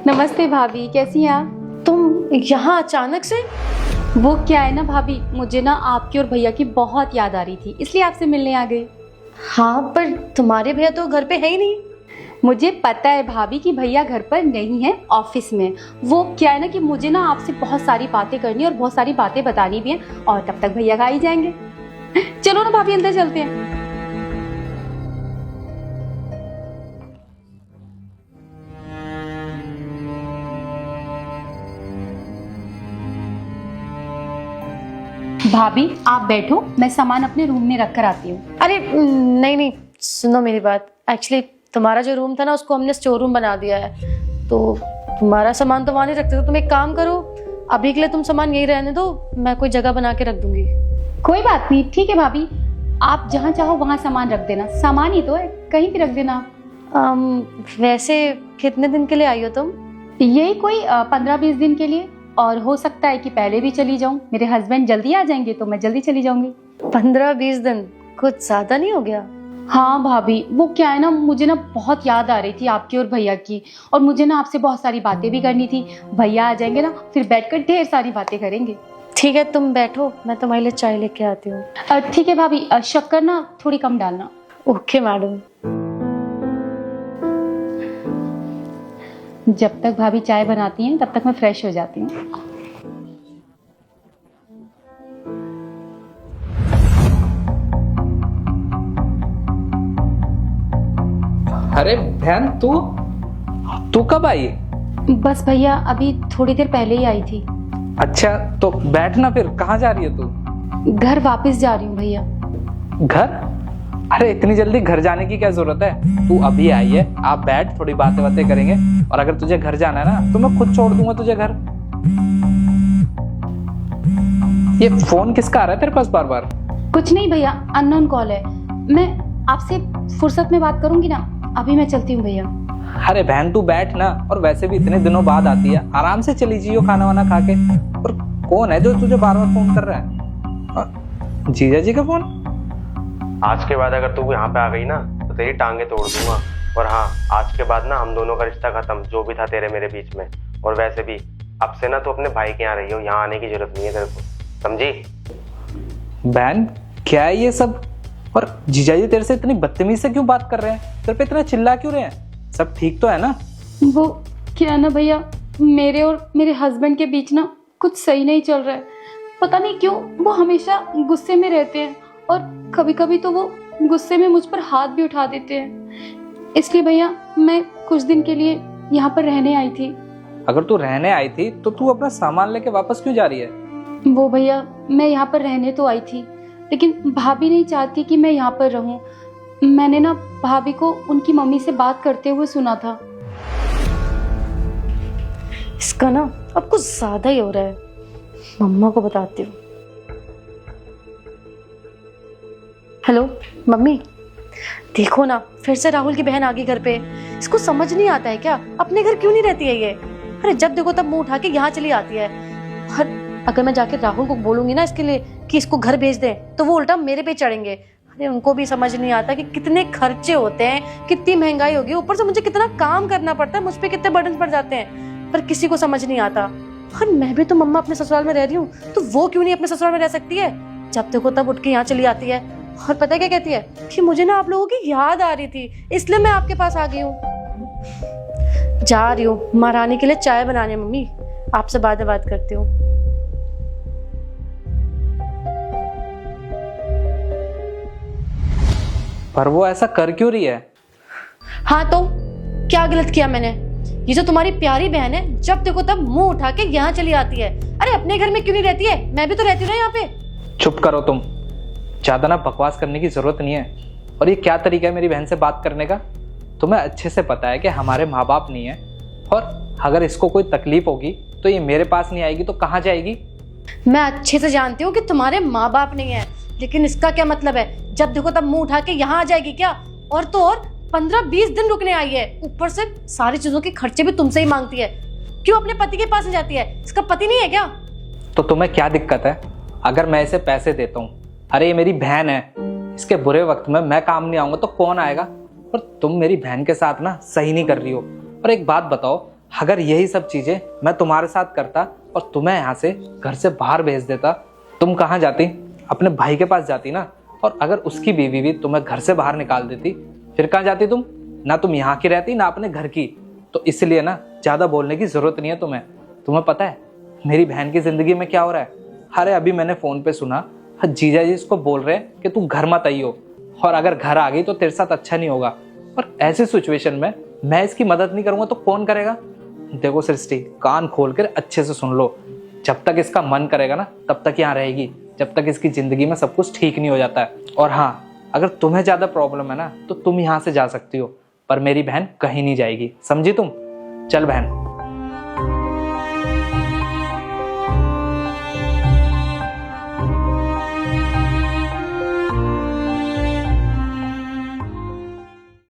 नमस्ते भाभी, कैसी हैं आप? तुम यहाँ अचानक से? वो क्या है ना भाभी, मुझे ना आपकी और भैया की बहुत याद आ रही थी, इसलिए आपसे मिलने आ गई। हाँ, पर तुम्हारे भैया तो घर पे है ही नहीं। मुझे पता है भाभी कि भैया घर पर नहीं है, ऑफिस में। वो क्या है ना कि मुझे ना आपसे बहुत सारी बातें करनी और बहुत सारी बातें बतानी भी हैं, और तब तक भैया आ ही जाएंगे। चलो ना भाभी, अंदर चलते हैं। भाभी आप बैठो, मैं सामान अपने रूम में रख कर आती हूँ। अरे नहीं नहीं, सुनो मेरी बात। एक्चुअली तुम्हारा जो रूम था ना, उसको हमने स्टोर रूम बना दिया है, तो तुम्हारा सामान तो वहां नहीं रखते। तो तुम एक काम करो, अभी के लिए तुम सामान यही रहने दो, मैं कोई जगह बना के रख दूंगी। कोई बात नहीं, ठीक है भाभी, आप जहाँ चाहो वहाँ सामान रख देना। सामान ही तो है, कहीं भी रख देना। वैसे कितने दिन के लिए आई हो तुम? यही कोई 15-20 दिन के लिए, और हो सकता है कि पहले भी चली जाऊं। मेरे हस्बैंड जल्दी आ जाएंगे तो मैं जल्दी चली जाऊंगी। 15-20 दिन कुछ ज्यादा नहीं हो गया? हाँ भाभी, वो क्या है ना, मुझे ना बहुत याद आ रही थी आपकी और भैया की, और मुझे ना आपसे बहुत सारी बातें भी करनी थी। भैया आ जाएंगे ना, फिर बैठकर ढेर सारी बातें करेंगे। ठीक है, तुम बैठो, मैं तुम्हारे लिए चाय लेके आती हूँ। ठीक है भाभी, शक्कर ना थोड़ी कम डालना। Okay madam. जब तक भाभी चाय बनाती हैं तब तक मैं फ्रेश हो जाती हूँ। अरे बहन, तू कब आई? बस भैया अभी थोड़ी देर पहले ही आई थी। अच्छा तो बैठना, फिर कहाँ जा रही है तू? घर वापस जा रही हूँ भैया। घर? अरे इतनी जल्दी घर जाने की क्या जरूरत है? तू अभी आई है, आप बैठ, थोड़ी बातें बातें करेंगे, और अगर तुझे घर जाना है ना तो मैं खुद छोड़ दूंगा तुझे घर। ये फोन किसका आ रहा है तेरे पास बार बार? कुछ नहीं भैया, अननोन कॉल है। मैं आपसे फुर्सत में बात करूंगी ना, अभी मैं चलती हूँ भैया। अरे बहन तू बैठ ना, और वैसे भी इतने दिनों बाद आती है, आराम से चली जियो खाना वाना खा के। और कौन है जो तुझे बार बार फोन कर रहा है? जीजा जी का फोन? आज के बाद अगर तू यहाँ पे आ गई ना तो तेरी टांगे तोड़ दूंगा। और हाँ, आज के बाद ना हम दोनों का रिश्ता खत्म, जो भी था तेरे मेरे बीच में। और वैसे भी अब से ना तू अपने भाई के यहाँ रही हो, यहाँ आने की जरूरत नहीं है तेरे को, समझी? बहन क्या है ये सब? और जीजा जी तेरे से इतनी बदतमीज से क्यों बात कर रहे हैं? तेरे पे इतना चिल्ला क्यों रहे हैं? सब ठीक तो है ना? वो क्या है ना भैया, मेरे और मेरे हस्बैंड के बीच ना कुछ सही नहीं चल रहा है। पता नहीं क्यों वो हमेशा गुस्से में रहते हैं, और कभी कभी तो वो गुस्से में मुझ पर हाथ भी उठा देते हैं। इसलिए भैया मैं कुछ दिन के लिए यहाँ पर रहने आई थी। अगर तू रहने आई थी तो तू अपना सामान लेके वापस क्यों जा रही है? वो भैया, मैं यहाँ पर रहने तो आई थी, लेकिन भाभी नहीं चाहती कि मैं यहाँ पर रहूं। मैंने ना भाभी को उनकी मम्मी से बात करते हुए सुना था। इसका ना अब कुछ ज्यादा ही हो रहा है, मम्मा को बताती हूँ। हेलो मम्मी, देखो ना, फिर से राहुल की बहन आ गई घर पे। इसको समझ नहीं आता है क्या, अपने घर क्यों नहीं रहती है ये? अरे जब देखो तब मुंह उठा के यहाँ चली आती है। और अगर मैं जाके राहुल को बोलूंगी ना इसके लिए कि इसको घर भेज दे, तो वो उल्टा मेरे पे चढ़ेंगे। अरे उनको भी समझ नहीं आता कि कितने खर्चे होते हैं, कितनी महंगाई होगी, ऊपर से मुझे कितना काम करना पड़ता है, मुझ पे कितने बर्डन पड़ जाते हैं, पर किसी को समझ नहीं आता। और मैं भी तो मम्मा अपने ससुराल में रह रही हूँ, तो वो क्यों नहीं अपने ससुराल में रह सकती है? जब देखो तब उठ के यहाँ चली आती है, और पता है क्या कहती है कि मुझे ना आप लोगों की याद आ रही थी, इसलिए मैं आपके पास आ गई हूँ। जा रही हूँ महारानी के लिए चाय बनाने। मम्मी आपसे बाद में बात करती हूँ। पर वो ऐसा कर क्यों रही है? हाँ तो क्या गलत किया मैंने? ये जो तुम्हारी प्यारी बहन है, जब देखो तब मुंह उठा के यहाँ चली आती है। अरे अपने घर में क्यों नहीं रहती है? मैं भी तो रहती हूँ ना यहाँ पे। चुप करो तुम, ज्यादा ना बकवास करने की जरूरत नहीं है। और ये क्या तरीका है मेरी बहन से बात करने का? तुम्हें अच्छे से पता है कि हमारे माँ बाप नहीं है, और अगर इसको कोई तकलीफ होगी तो ये मेरे पास नहीं आएगी तो कहाँ जाएगी? मैं अच्छे से जानती हूँ कि तुम्हारे माँ बाप नहीं है, लेकिन इसका क्या मतलब है? जब देखो तब मुंह उठा के यहाँ आ जाएगी क्या? और तो और 15-20 दिन रुकने आई है, ऊपर से सारी चीजों के खर्चे भी तुमसे ही मांगती है। क्यों अपने पति के पास नहीं जाती है? इसका पति नहीं है क्या? तो तुम्हें क्या दिक्कत है अगर मैं इसे पैसे देता हूँ? अरे ये मेरी बहन है, इसके बुरे वक्त में मैं काम नहीं आऊंगा तो कौन आएगा? और तुम मेरी बहन के साथ ना सही नहीं कर रही हो। और एक बात बताओ, अगर यही सब चीजें मैं तुम्हारे साथ करता और तुम्हें यहाँ से घर से बाहर भेज देता, तुम कहाँ जाती? अपने भाई के पास जाती ना। और अगर उसकी बीवी भी तुम्हें घर से बाहर निकाल देती, फिर कहाँ जाती तुम? ना तुम यहाँ की रहती ना अपने घर की। तो इसलिए ना ज्यादा बोलने की जरूरत नहीं है तुम्हें। तुम्हें पता है मेरी बहन की जिंदगी में क्या हो रहा है? अरे अभी मैंने फोन पे सुना, जीजा जी इसको बोल रहे हैं कि तू घर मत आइयो, और अगर घर आ गई तो तेरे साथ अच्छा नहीं होगा। और ऐसी सिचुएशन में मैं इसकी मदद नहीं करूंगा तो कौन करेगा? देखो सृष्टि, कान खोल कर अच्छे से सुन लो। जब तक इसका मन करेगा ना तब तक यहाँ रहेगी, जब तक इसकी जिंदगी में सब कुछ ठीक नहीं हो जाता है। और हाँ, अगर तुम्हें ज्यादा प्रॉब्लम है ना तो तुम यहाँ से जा सकती हो, पर मेरी बहन कहीं नहीं जाएगी, समझी तुम? चल बहन।